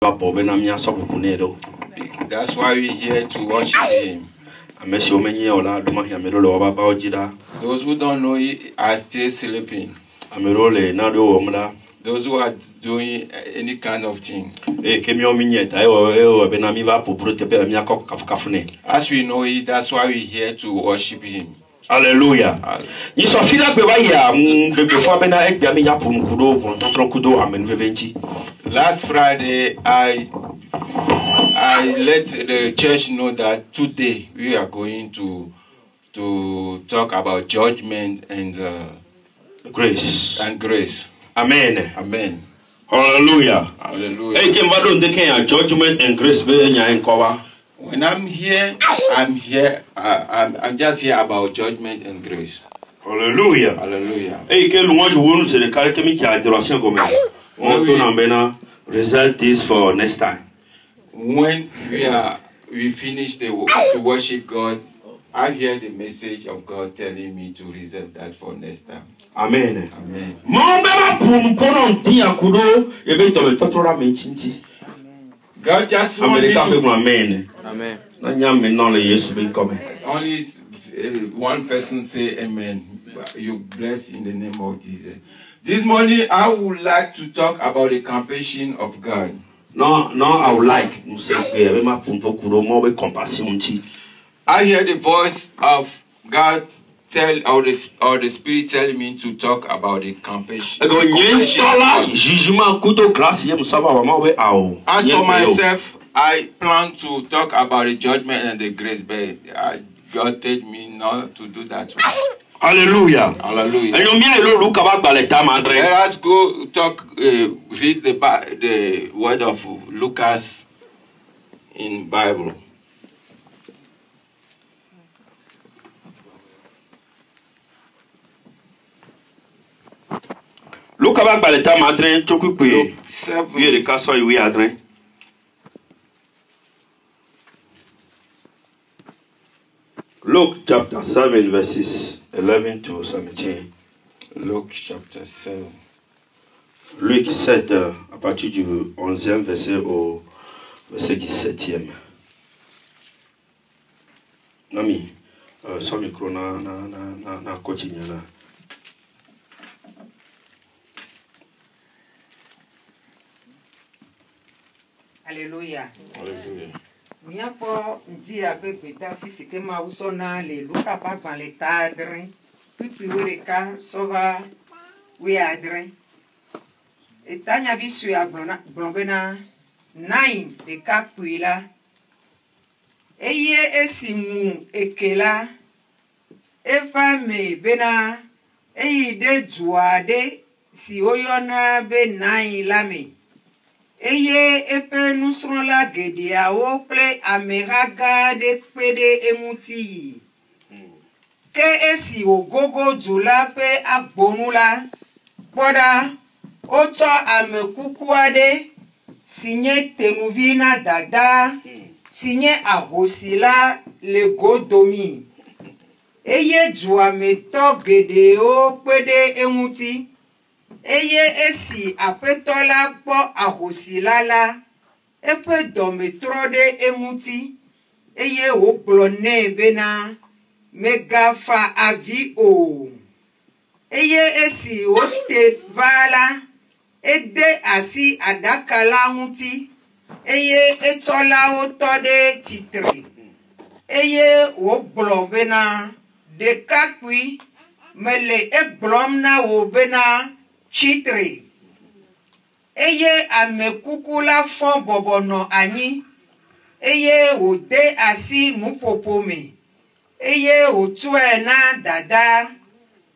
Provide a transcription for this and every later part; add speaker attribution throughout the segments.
Speaker 1: That's why we're here to worship Him. Those who don't know it are still sleeping. Those who are doing any kind of thing. As we know it, that's why we're here to worship Him.
Speaker 2: Hallelujah.
Speaker 1: Last Friday, I let the church know that today we are going to talk about judgment and
Speaker 2: grace.
Speaker 1: Amen. Amen.
Speaker 2: Hallelujah.
Speaker 1: Hallelujah.
Speaker 2: Judgment and grace.
Speaker 1: When I'm here, I'm just here about judgment and grace.
Speaker 2: Hallelujah.
Speaker 1: Hallelujah.
Speaker 2: Result this for next time.
Speaker 1: When we finish to worship God, I hear the message of God telling me to reserve that for next time.
Speaker 2: Amen.
Speaker 1: Amen. God just wants me to.
Speaker 2: Amen.
Speaker 1: Amen.
Speaker 2: Only
Speaker 1: one person say amen. You bless in the name of Jesus. This morning I would like to talk about the compassion of God.
Speaker 2: No, I would like.
Speaker 1: I hear the voice of God or the Spirit telling me to talk about the compassion. As for myself, I plan to talk about the judgment and the grace, but God told me not to do that.
Speaker 2: Hallelujah.
Speaker 1: Hallelujah. Let us go read the word of Lucas in Bible.
Speaker 2: Luke
Speaker 1: 7.
Speaker 2: Luke chapter 7 verses 11 to 17.
Speaker 1: Luke chapter 7.
Speaker 2: Luc 7 à partir du 11e verset au verset 17e. Nami, son micro na continue là.
Speaker 3: Alléluia.
Speaker 1: Alléluia.
Speaker 3: Miapo ndi abegweta sisi kema usona le luka pa van le tadre. Pipi wereka sova we adre. Etanya visu ya blonbena 9 de kapuila. Eye esimu ekela. Efa me bena. Eye de juade si oyona be 9 lame. Eye epe nusron la gede a ople ameraga de pede emuti. Ke esi ogogo dula pe agbonula. Boda oto amekukuade sinye tenuvina dada sinye ahosila le godomi. Eye juameto gede o pede emuti. Eye esi apetola po ahosilala epe dometrode emuti eye oplone bena megafa avi o eye esi ote vala ede asi adakala muti eye etola otode titre eye oblo bena de kakwi mele eblom na wo bena chitre. Eye amekukula fon bobono anyi. Eye ode asi mupopome. Eye otue na dada.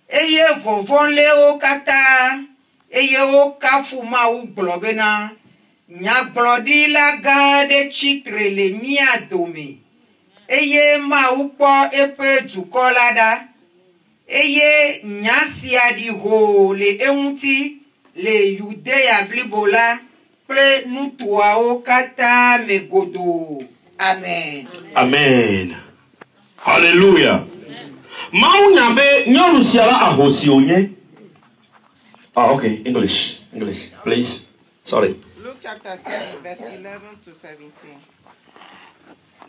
Speaker 3: Eye vovonle o kata. Eye o kafuma u globena. Nyaglodi la gade chitre le miadome. Eye ma upo epe jukolada. Eye nyasia di ho le eunti le Judea blibola ple nutua o kata megodo. Amen.
Speaker 2: Amen. Hallelujah. Maunyabe nyorusiala ahosi onye. Okay, English, please. Sorry.
Speaker 3: Luke chapter 7, verse 11 to 17.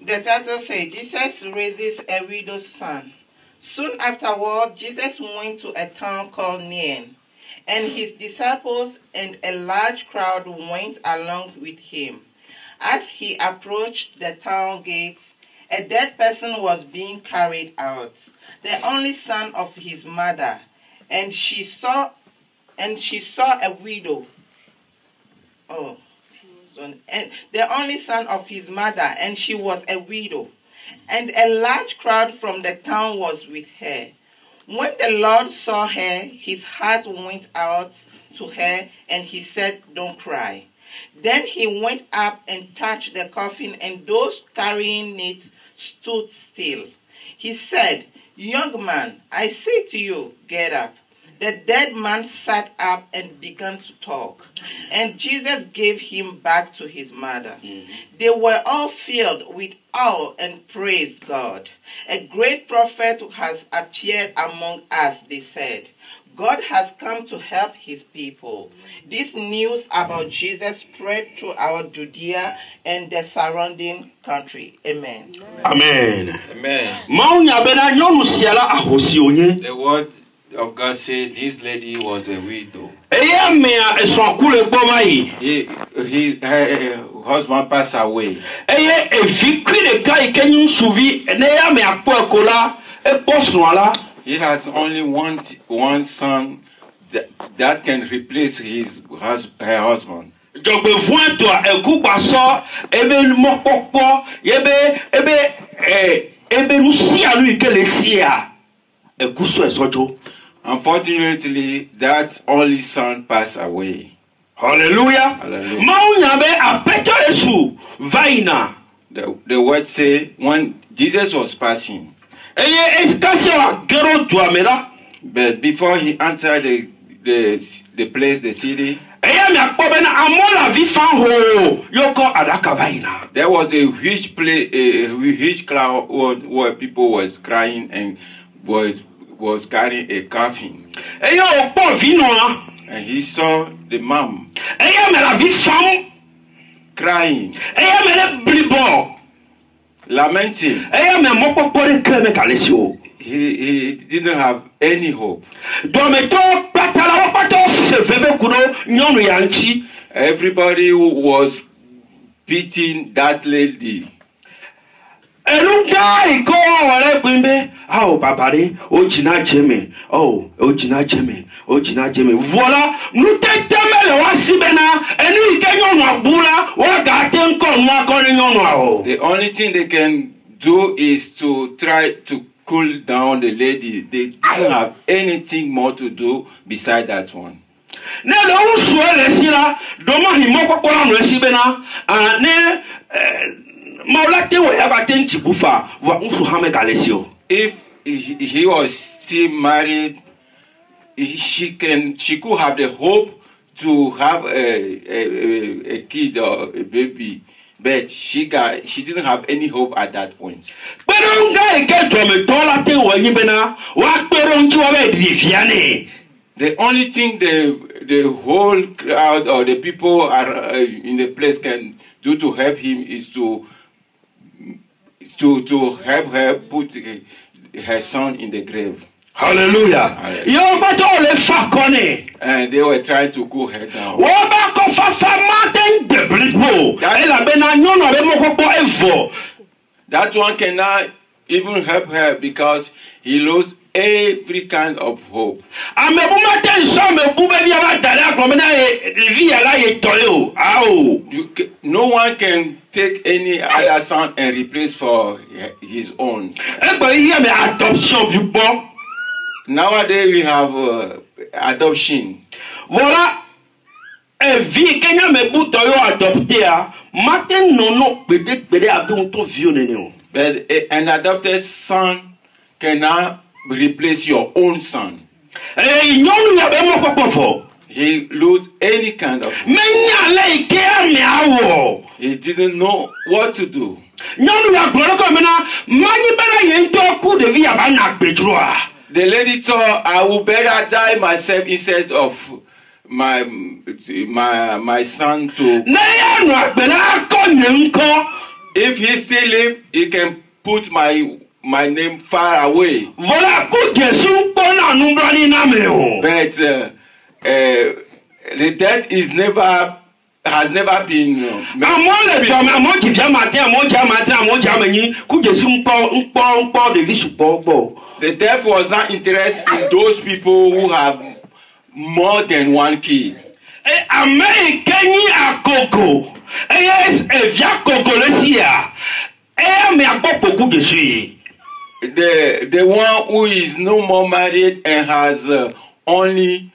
Speaker 3: The title says, Jesus raises a widow's son. Soon afterward, Jesus went to a town called Nain, and his disciples and a large crowd went along with him. As he approached the town gates, a dead person was being carried out, the only son of his mother, and she saw a widow. And the only son of his mother, and she was a widow. And a large crowd from the town was with her. When the Lord saw her, his heart went out to her, and he said, "Don't cry." Then he went up and touched the coffin, and those carrying it stood still. He said, "Young man, I say to you, get up." The dead man sat up and began to talk, and Jesus gave him back to his mother. They were all filled with awe and praised God. "A great prophet has appeared among us," they said. "God has come to help his people." This news about Jesus spread throughout Judea and the surrounding country. Amen.
Speaker 2: Amen.
Speaker 1: Amen.
Speaker 2: The
Speaker 1: The word of God said this lady was a widow. Her husband passed away. He has only one son that can replace her husband. Unfortunately, that only son passed away.
Speaker 2: Hallelujah.
Speaker 1: The word say when Jesus was passing, but before he entered the place, the city, there was a huge crowd where people was crying and was carrying a coffin. And he saw the mom crying, lamenting. He didn't have any hope. Everybody was beating that lady.
Speaker 2: Voilà, nous
Speaker 1: the only thing they can do is to try to cool down the lady. They don't have anything more to do beside that one. If he was still married, she could have the hope to have a kid or a baby, but she didn't have any hope at that point. The only thing the whole crowd or the people are in the place can do to help him is to help her put her son in the grave.
Speaker 2: Hallelujah.
Speaker 1: And they were trying to cool her down. That one cannot even help her because he lost every kind of hope. No one can take any other son and replace for his own. Nowadays we have adoption.
Speaker 2: Voilà. Et vie Kenya me buto yo adopté a matin nono bede abdon to vieux.
Speaker 1: But an adopted son cannot replace your own son.
Speaker 2: Eh nyonu ya be mo popofo.
Speaker 1: He lose any kind of hope.
Speaker 2: Menya le ke me awo.
Speaker 1: He didn't know what to do.
Speaker 2: Nyonu ya gloroko mena mani bera yento ku de vie abana gbejroa.
Speaker 1: The lady thought, I would better die myself instead of my son to.
Speaker 2: N'aya no agbela ko nko.
Speaker 1: If he still live, he can put my name far away.
Speaker 2: Voilà ko Jesu po na numbra ni na me o.
Speaker 1: But the death has never been. The death was not interested in those people who have more than one kid. The one who is no more married and has only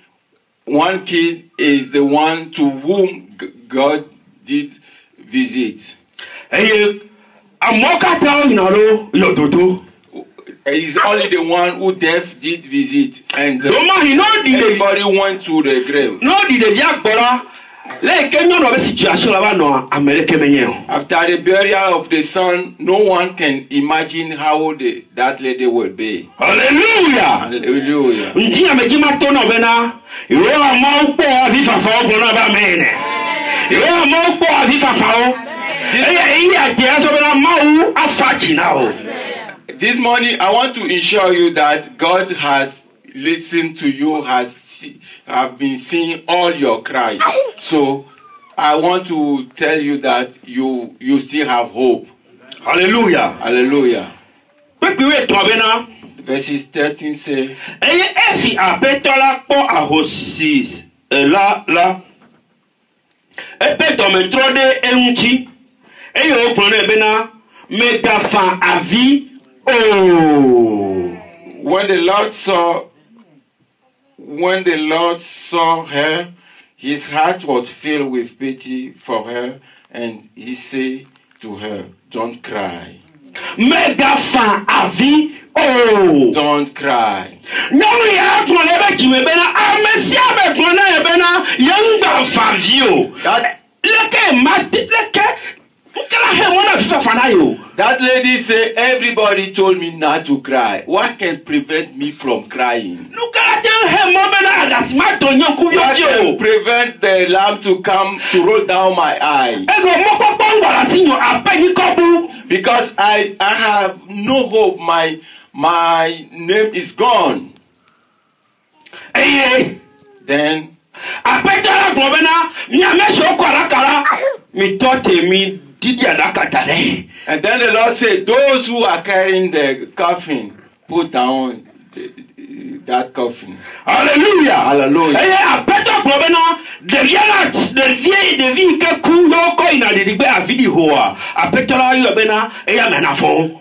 Speaker 1: one kid is the one to whom God did visit. He's only the one who death did visit, and everybody went to the grave. After the burial of the son, no one can imagine how that lady will be.
Speaker 2: Hallelujah!
Speaker 1: Hallelujah. This morning, I want to assure you that God has listened to you, have been seeing all your cries. So, I want to tell you that you still have hope.
Speaker 2: Hallelujah.
Speaker 1: Hallelujah. Verses 13 say, when the Lord saw her, his heart was filled with pity for her, and he said to her, "Don't cry." Don't cry. That lady said, everybody told me not to cry. What can prevent me from crying? What can prevent the lamb to come to roll down my eyes? Because I have no hope. My name is gone. Then and then the Lord said, those who are carrying the coffin, put down that coffin. Hallelujah. Hallelujah.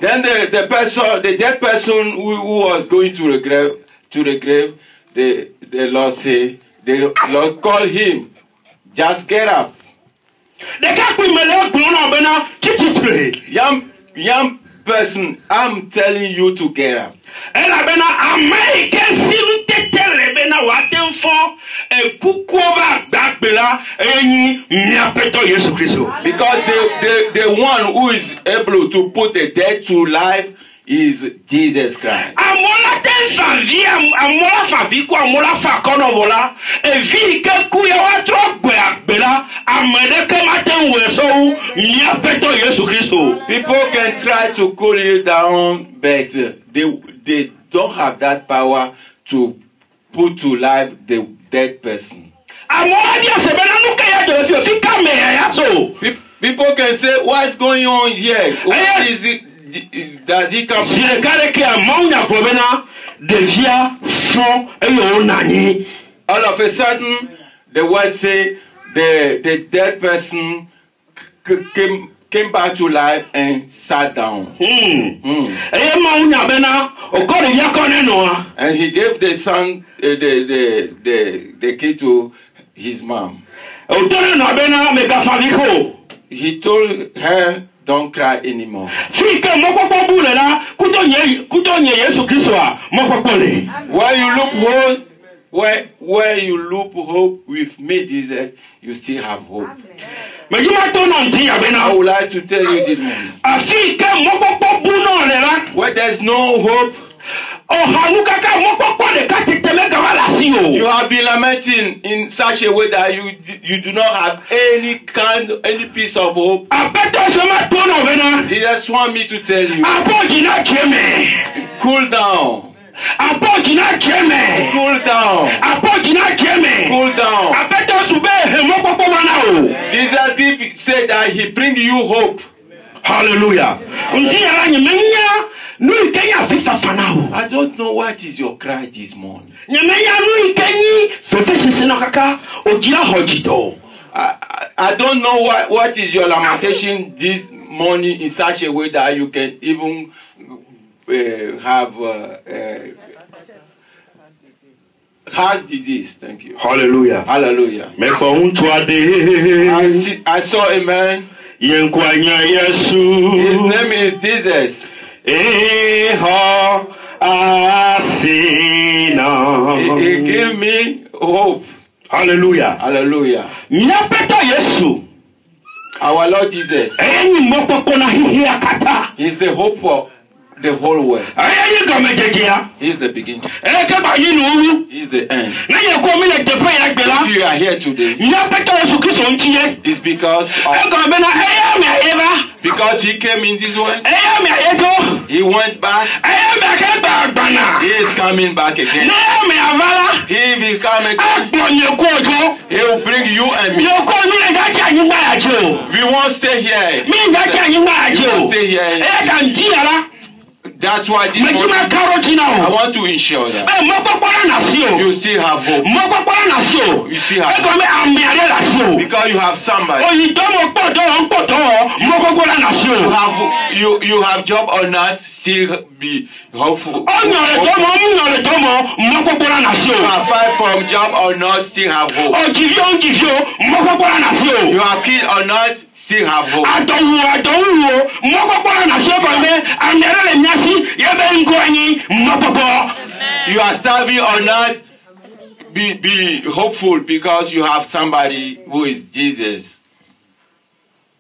Speaker 1: Then the dead person who was going to the grave, the Lord said, the Lord called him, just get up. Young person, I'm telling you to get up. Because the one who is able to put the dead to life is Jesus Christ. People can try to cool you down, but they don't have that power to put to life the dead person. People can say, what's going on here? What is it? Does he come? All of a sudden, the word say the dead person came back to life and sat down. And he gave the son the key to his mom. He told her, don't cry anymore. Where you look hope with me, Jesus, you still have hope. I would like to tell you this morning, where there's no hope, You have been lamenting in such a way that you do not have any piece of hope. They just want me to tell you, cool down. Cool down. Cool down. Jesus did say that he bring you hope.
Speaker 2: Hallelujah.
Speaker 1: I don't know what is your cry this morning. I don't know what is your lamentation this morning in such a way that you can even have heart disease. Thank you.
Speaker 2: Hallelujah.
Speaker 1: Hallelujah. I saw a man. His name is Jesus. He gave me hope.
Speaker 2: Hallelujah.
Speaker 1: Hallelujah. Our Lord Jesus. He's the hope for the whole world. He's the beginning. He's the end. If you are here today, it's because he came in this way. He went back. He is coming back again. He will come again. He will bring you and me. We won't stay here. We won't stay here. That's why this morning, I want to ensure that you still have hope. You still have hope. Because you have somebody. You have job or not, still be hopeful. You have fight from job or not, still have hope. You are kid or not, still have hope. You are starving or not, be hopeful because you have somebody who is Jesus.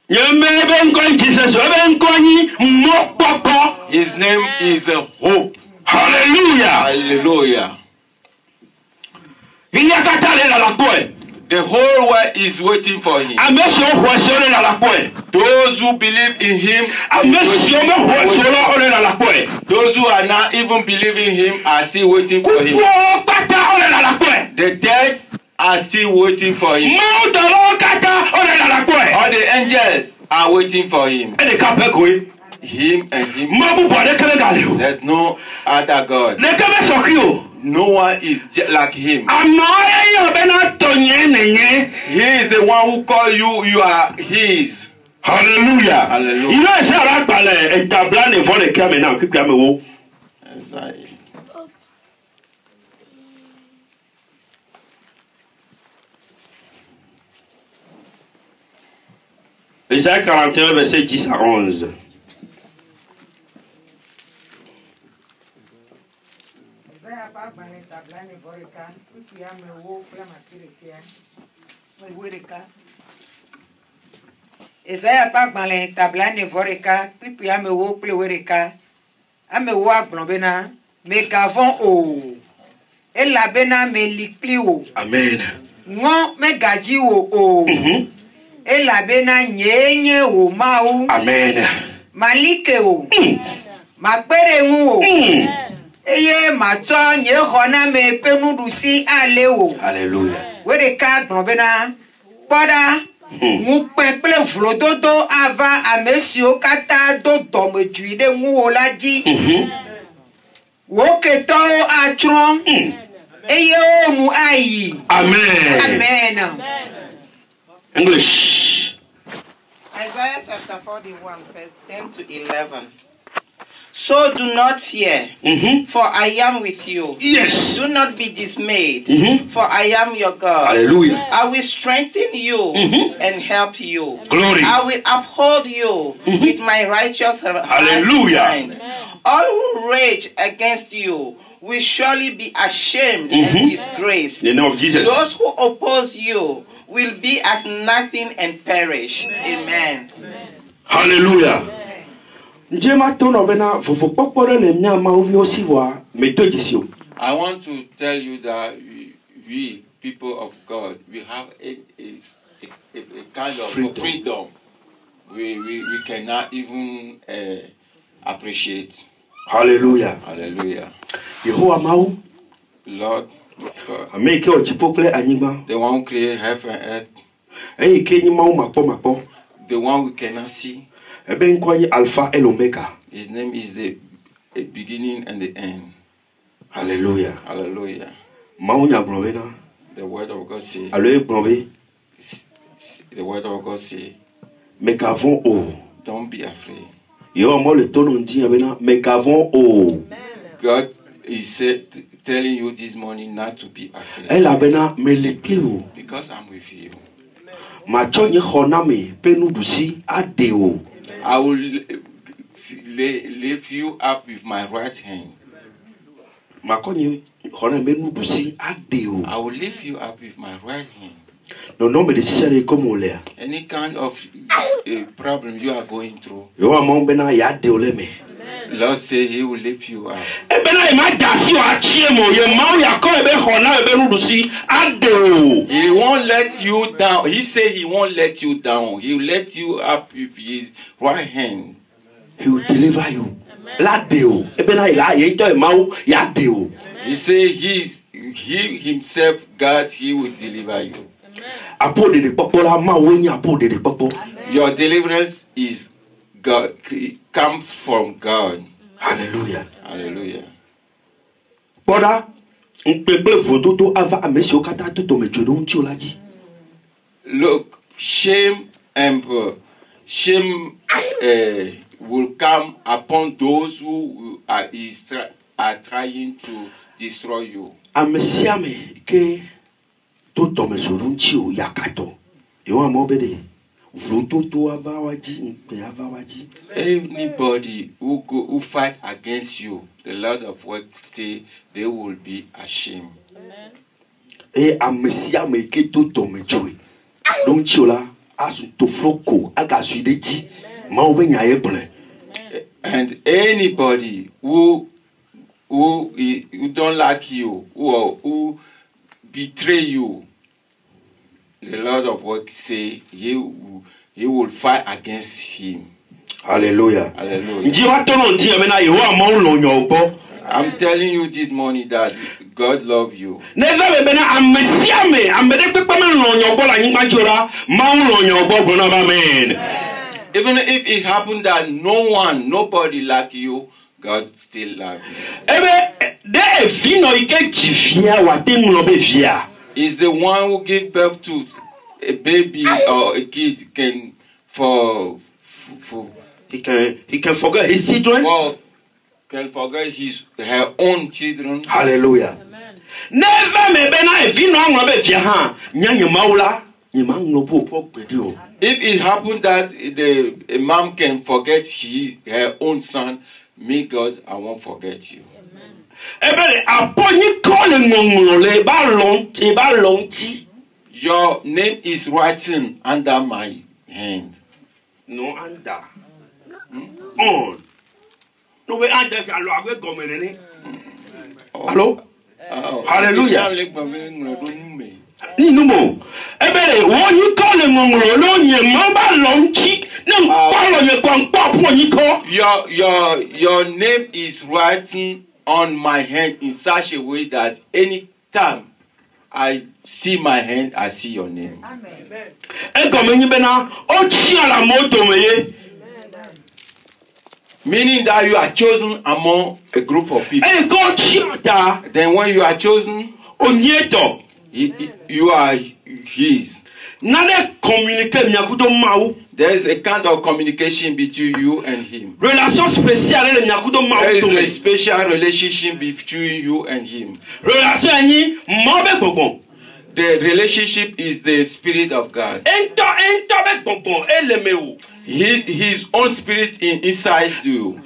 Speaker 1: His name is Hope.
Speaker 2: Hallelujah.
Speaker 1: Hallelujah. The whole world is waiting for him. Those who believe in him, those who are not even believing him are still waiting for him. The dead are still waiting for him. All the angels are waiting for him. Him and him. There's no other God. No one is like him. He is the one who called you. You are his.
Speaker 2: Hallelujah.
Speaker 1: Hallelujah.
Speaker 2: You know, it's a tablan before they come in now. Keep coming. Isaïe 41, verset 10 à 11.
Speaker 3: Isaiah Pagmale tablane voreka pipi ame wo ple wereka ame wo agbon bena me gavon o ela bena me likli o.
Speaker 2: Amen.
Speaker 3: Ngo me gaji o ela bena nyenye o ma o.
Speaker 2: Amen.
Speaker 3: Malike o makpere o eye macho nye hona me penudusi ale o.
Speaker 2: Hallelujah.
Speaker 3: Wereka agbon bena poda Mupekple vlododo ava amesio kata do domeduide nguola di. Woketo atron. Eye omu ayi.
Speaker 2: Amen.
Speaker 3: Amen.
Speaker 2: English.
Speaker 3: Isaiah chapter 41 verse 10 to 11. So do not fear, for I am with you.
Speaker 2: Yes.
Speaker 3: Do not be dismayed, for I am your God.
Speaker 2: Hallelujah.
Speaker 3: I will strengthen you and help you.
Speaker 2: Glory.
Speaker 3: I will uphold you with my righteous hand.
Speaker 2: Hallelujah.
Speaker 3: All who rage against you will surely be ashamed and disgraced.
Speaker 2: In the name of Jesus.
Speaker 3: Those who oppose you will be as nothing and perish. Amen.
Speaker 2: Hallelujah. Njema tono bena vovo popore le nyama uvi osi wa meto jisio.
Speaker 1: I want to tell you that we people of God, we have a kind of freedom we cannot even appreciate.
Speaker 2: Hallelujah.
Speaker 1: Hallelujah.
Speaker 2: Yehowa mau.
Speaker 1: Lord God.
Speaker 2: Ameke ojipople anyima.
Speaker 1: The one who created heaven and earth.
Speaker 2: Eyi kenyi mau mapo.
Speaker 1: The one we cannot see.
Speaker 2: Ebe nkwanyi Alpha and Omega.
Speaker 1: His name is the beginning and the end.
Speaker 2: Hallelujah.
Speaker 1: Hallelujah.
Speaker 2: Mau nyagbrovena.
Speaker 1: The word of God says.
Speaker 2: Alo brove.
Speaker 1: The word of God says.
Speaker 2: Mekavon o.
Speaker 1: Don't be afraid.
Speaker 2: Yehowa mo le tono ndi abena mekavon o.
Speaker 1: God is telling you this morning not to be afraid.
Speaker 2: Elle abena me lekliwo.
Speaker 1: Because I'm with you.
Speaker 2: Machonye khoname penudusi adeo.
Speaker 1: I will lift you up with my right hand.
Speaker 2: Makonye khoname penudusi adeo.
Speaker 1: I will lift you up with my right hand.
Speaker 2: No nombre de sere como lea.
Speaker 1: Any kind of problem you are going through,
Speaker 2: Yehowa mo bena ya adeo leme.
Speaker 1: Lord say He will lift you up.
Speaker 2: Ebena ima dasi o achiemo ye mau ya ko ebe khona ebe nudusi adeo.
Speaker 1: He won't let you down. He said He won't let you down. He will let you up with His right hand.
Speaker 2: He will deliver you. La deo. Ebena ila ye to mau ya deo.
Speaker 1: He said He Himself, God, He will deliver you.
Speaker 2: Apo de popola ma wenyi apo de popo.
Speaker 1: Your deliverance is God, come from God.
Speaker 2: Hallelujah.
Speaker 1: Hallelujah.
Speaker 2: Boda npepe foto to ava amesi okata to mejodo nti olaji.
Speaker 1: Look, shame will come upon those who are trying to destroy you.
Speaker 2: Amesi ame ke to mejodo nti o yakato. Yo amobede.
Speaker 1: Anybody who fight against you, the Lord of works say they will be ashamed.
Speaker 2: E amesia meke to mejoe. Don't chola asu to floko aga suideji ma obenya ebule.
Speaker 1: And anybody who don't like you, who betray you, the Lord of works say he will fight against him.
Speaker 2: Hallelujah.
Speaker 1: Hallelujah. I'm telling you this morning that God loves you.
Speaker 2: Even
Speaker 1: if it happened that nobody like you, God still loves you. Is the one who gives birth to a baby or a kid
Speaker 2: he can forget his children.
Speaker 1: Well, can forget her own children.
Speaker 2: Hallelujah. Never me bena if you know
Speaker 1: if it happened that a mom can forget her own son, me God, I won't forget you. Your name is written under my hand.
Speaker 2: No under. On. No way under. Hello? Hallelujah. Ninumo. Ebere won yi call ngongro lo nye mamba lonchi na palo ye kwampa po nyiko.
Speaker 1: Your name is written on my hand in such a way that any time I see my hand, I see your name.
Speaker 3: Amen.
Speaker 1: Meaning that you are chosen among a group of people. Then when you are chosen, you are his. There is a kind of communication between you and him. There is a special relationship between you and him. The relationship is the Spirit of God. His own spirit inside you.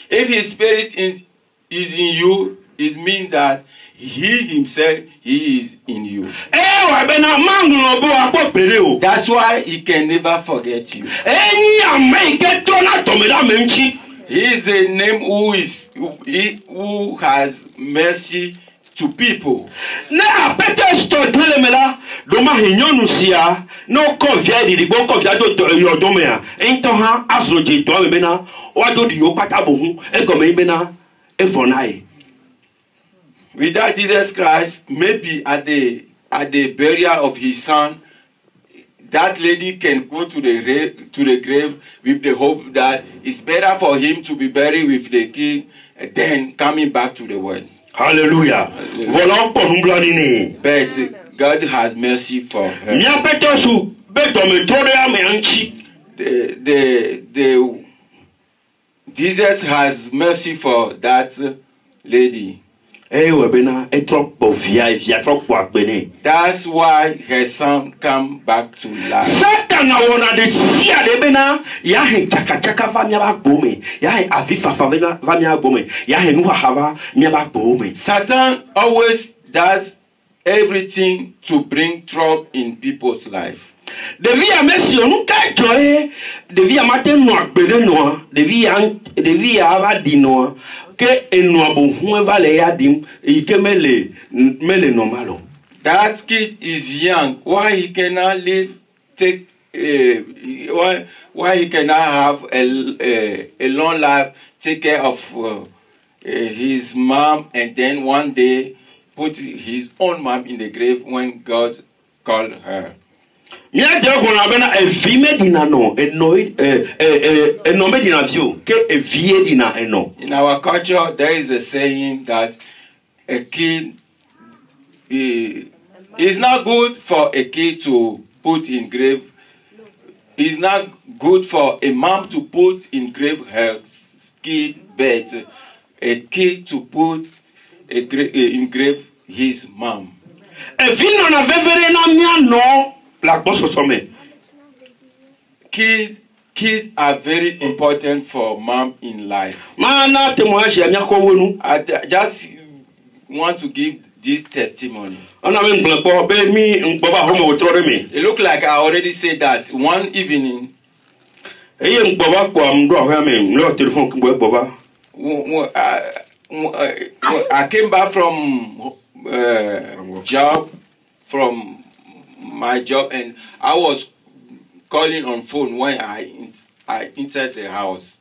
Speaker 1: If his spirit is in you, it means that he himself, he is in you.
Speaker 2: Wa bena mangu bo apo pere o.
Speaker 1: That's why he can never forget you.
Speaker 2: Eni ame ke to na to me da menchi.
Speaker 1: He is a name who has mercy to people.
Speaker 2: Na apete sto tele mela do ma hinyonu sia no ko via di bo ko via do yo do me a ento ha azoje do me bena wa do di yo pata bo hu e ko me bena e fonai.
Speaker 1: Without Jesus Christ, maybe at the burial of his son, that lady can go to the grave with the hope that it's better for him to be buried with the king than coming back to the world.
Speaker 2: Hallelujah. Voilà pour nous blaniner.
Speaker 1: But God has mercy for her.
Speaker 2: Mia beto su beto me tore am anchi.
Speaker 1: Jesus has mercy for that lady. That's why her son come back to life.
Speaker 2: Satan wona de sia de bena ya he chaka chaka va mia ba gbome ya he avifa fa va mia gbome ya he nu hava mia ba gbome.
Speaker 1: Satan always does everything to bring trouble in people's life.
Speaker 2: Devi a mesi onu ka joy devi a maten no agbele no devi a ava di no ke enu abohun vale ya dim e ke mele normalo.
Speaker 1: That kid is young. Why he cannot live? Why he cannot have a long life? Take care of his mom, and then one day put his own mom in the grave when God called her.
Speaker 2: In our
Speaker 1: culture, there is a saying that a kid is not good for a kid to put in grave. It's not good for a mom to put in grave her kid, but a kid to put in grave his mom. Kids are very important for mom in life. I just want to give this testimony. It looks like I already said that one evening. I came back from my job, and I was calling on phone when I entered the house.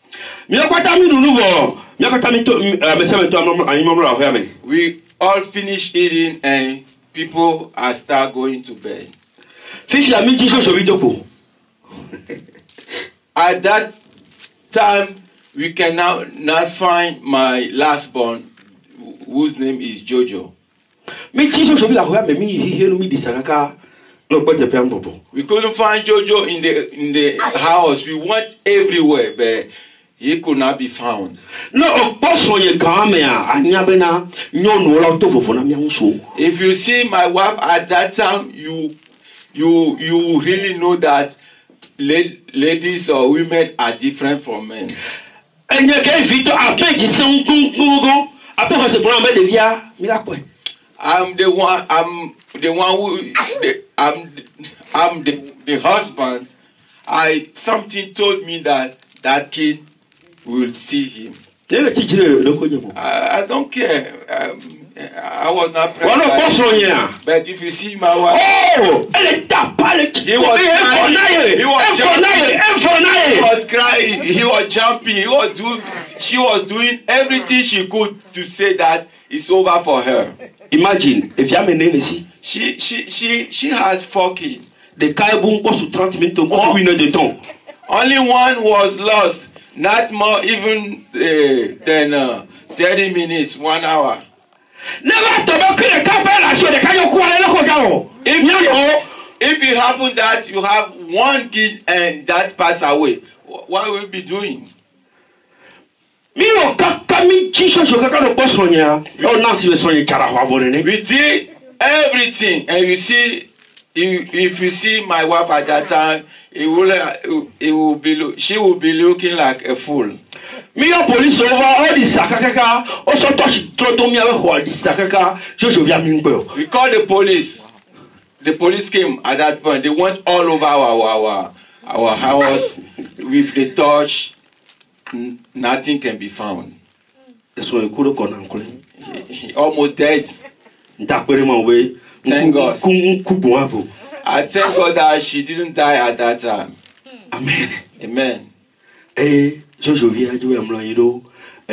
Speaker 1: We all finished eating and people are start going to bed. At that time, we can not find my last born, whose name is Jojo. We couldn't find Jojo in the house. We went everywhere, but he could not be found. If you see my wife at that time, you really know that ladies or women are different from men. I'm the husband. Something told me that kid will see him. I don't care. I was not present. But if you see my wife, he was crying, he was jumping, she was doing everything she could to say that it's over for her.
Speaker 2: Imagine if you have a name,
Speaker 1: she has 4 kids.
Speaker 2: The
Speaker 1: only one was lost, not more even than 30 minutes, 1 hour. If it happens that you have 1 kid and that pass away, what will you be doing? We did everything, and you see, if you see my wife at that time, she will be looking like a fool.
Speaker 2: Meilleur police over all this sakaka. Also touch trotomi avec all this sakaka. Je viens mingo.
Speaker 1: We called the police. The police came at that point. They went all over our house with the torch. Nothing can be found. He almost dead. Thank God. I thank God that she didn't die at that time.
Speaker 2: Amen.
Speaker 1: Amen.
Speaker 2: Et je viens de me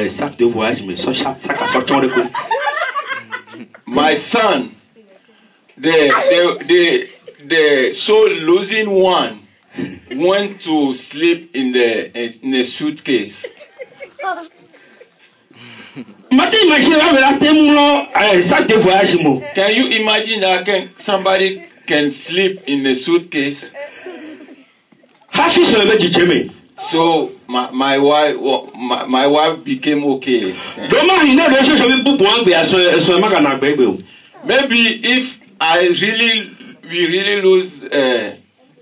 Speaker 2: sac de voyage, mais sac à sortir de
Speaker 1: My son, the soul losing one went to sleep in a suitcase.
Speaker 2: Can
Speaker 1: you imagine that somebody can sleep in a suitcase? So my wife became okay. Maybe if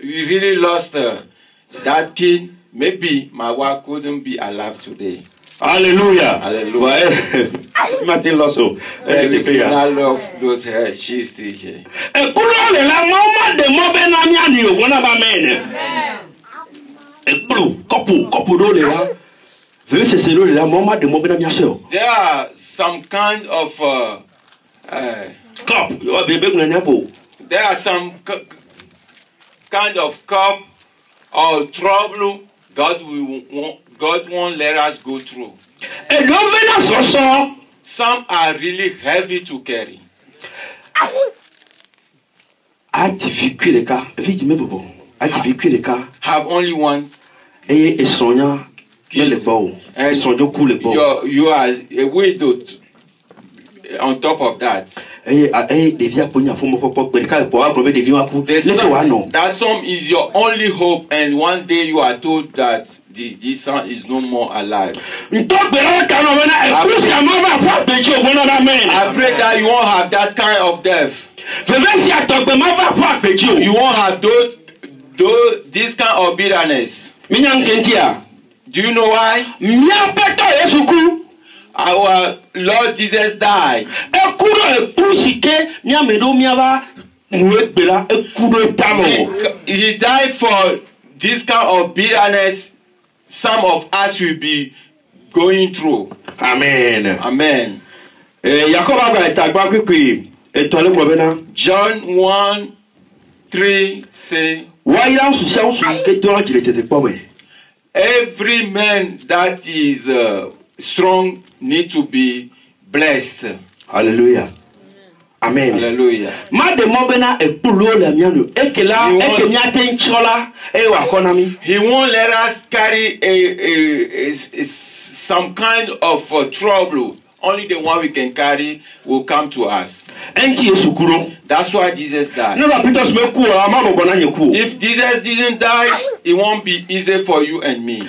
Speaker 1: we really lost that kid, maybe my wife couldn't be alive today.
Speaker 2: Hallelujah.
Speaker 1: Hallelujah.
Speaker 2: Martin Losso.
Speaker 1: I love those her. She's still here. There are some kind of there are some kind of cup or trouble God won't let us go through. Some are really heavy to carry. Have only one. You are a widow on top of that. That some is your only hope, and one day you are told that this son is no more alive. I pray that you won't have that kind of death. You won't have this kind of bitterness. Do you know why? Our Lord Jesus died. He died for this kind of bitterness some of us will be going through. Amen. Amen. John 1:3 say, every man that is strong need to be blessed. Hallelujah. Amen. Hallelujah. He won't let us carry some kind of trouble. Only the one we can carry will come to us. That's why Jesus died. If Jesus didn't die, it won't be easy for you and me.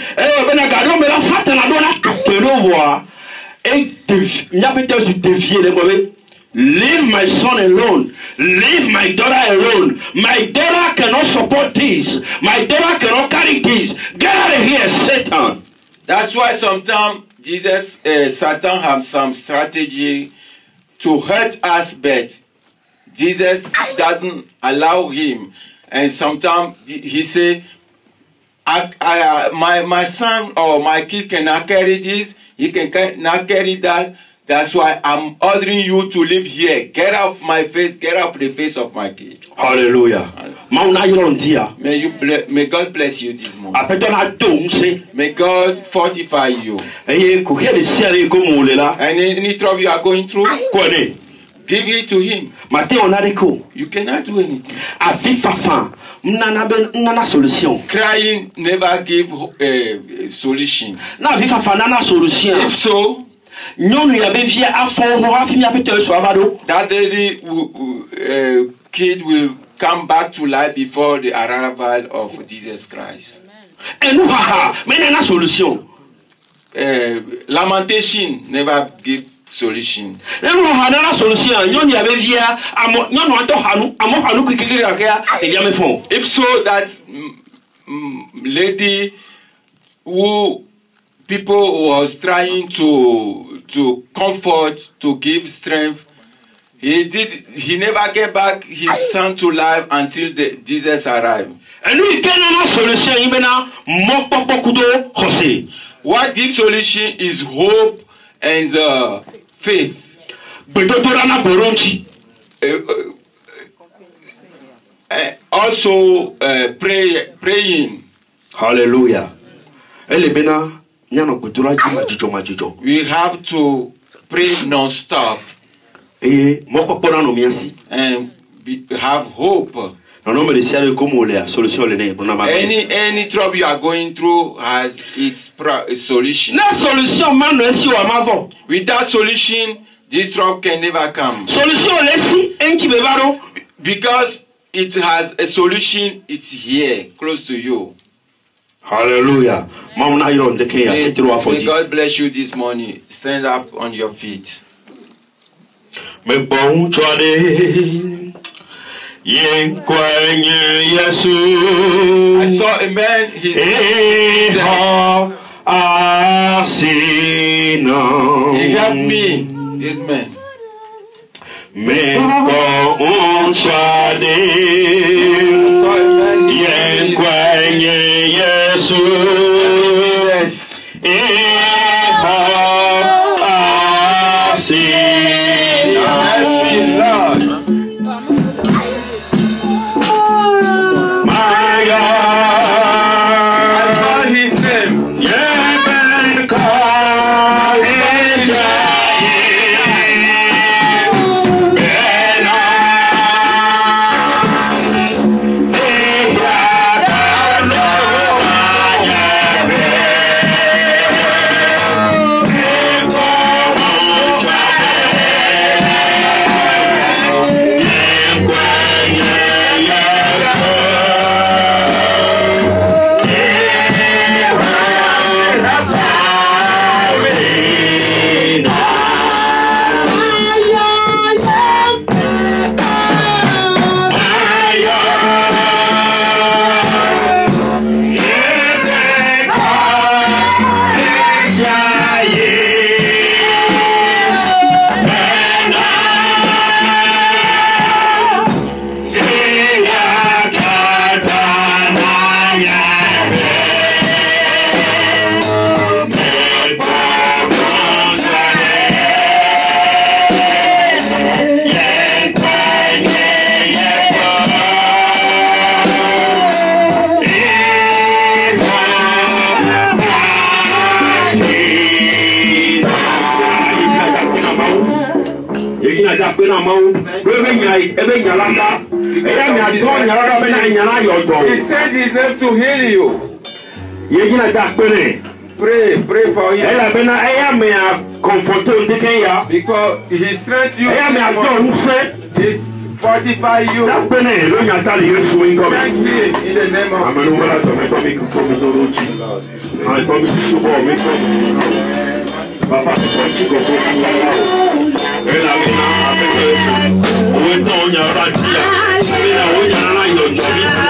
Speaker 2: Leave my son alone. Leave my daughter alone. My daughter cannot support this. My daughter cannot carry this. Get out of here, Satan.
Speaker 1: That's why sometimes Satan has some strategy to hurt us, but Jesus doesn't allow him. And sometimes he say, my son or my kid cannot carry this. He cannot carry that. That's why I'm ordering you to live here. Get off my face. Get off the face of my kid.
Speaker 2: Hallelujah.
Speaker 1: May God bless you this morning. May God fortify you. And any trouble you are going through, give it to him. You cannot do anything. Crying never give a solution. If so, that lady kid will come back to life before the arrival of Jesus Christ. Lamentation never give solution. If so, that lady who people was trying to comfort, to give strength. He never get back his son to life until Jesus arrived. What gives solution is hope and faith. Also praying.
Speaker 2: Hallelujah.
Speaker 1: We have to pray non-stop and have hope. Any trouble you are going through has its solution. Without solution, this trouble can never come. Because it has a solution, it's here, close to you.
Speaker 2: Hallelujah.
Speaker 1: May God bless you this morning. Stand up on your feet.
Speaker 2: I
Speaker 1: saw a man. He helped me. This man. He said he's able to heal you. Pray for him. Because he strengthens you. He fortify you. Thank him in the name of Jesus.